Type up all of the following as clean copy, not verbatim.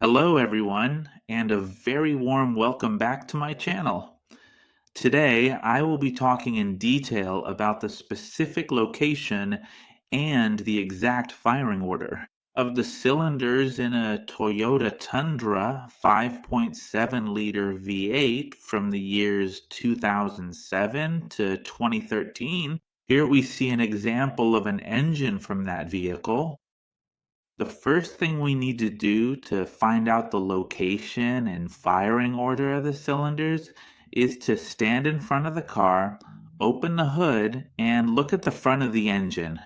Hello everyone, and a very warm welcome back to my channel. Today I will be talking in detail about the specific location and the exact firing order of the cylinders in a Toyota Tundra 5.7-liter V8 from the years 2007 to 2013. Here we see an example of an engine from that vehicle. The first thing we need to do to find out the location and firing order of the cylinders is to stand in front of the car, open the hood, and look at the front of the engine.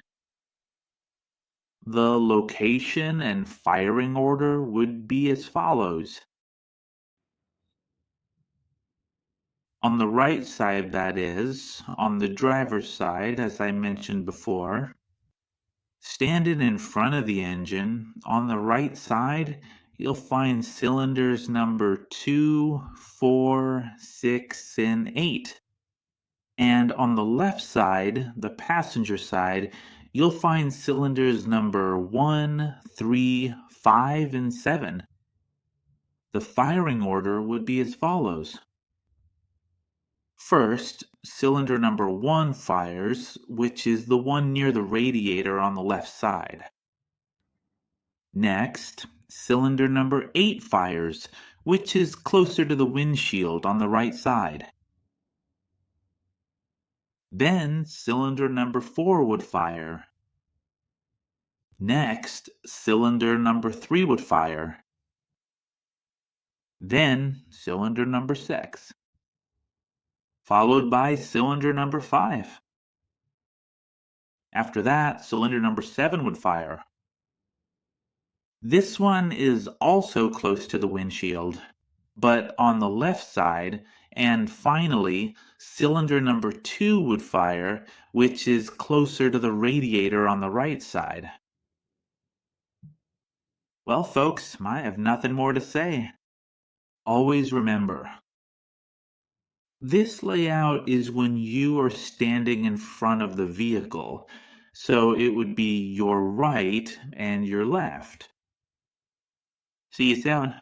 The location and firing order would be as follows. On the right side, that is, on the driver's side, as I mentioned before, standing in front of the engine, on the right side, you'll find cylinders number 2, 4, 6, and 8. And on the left side, the passenger side, you'll find cylinders number 1, 3, 5, and 7. The firing order would be as follows. First, cylinder number 1 fires, which is the one near the radiator on the left side. Next, cylinder number 8 fires, which is closer to the windshield on the right side. Then cylinder number 4 would fire. Next, cylinder number 3 would fire. Then cylinder number 6, followed by cylinder number 5. After that, cylinder number 7 would fire. This one is also close to the windshield, but on the left side, and finally, cylinder number 2 would fire, which is closer to the radiator on the right side. Well, folks, I have nothing more to say. Always remember, this layout is when you are standing in front of the vehicle, so it would be your right and your left. See you soon.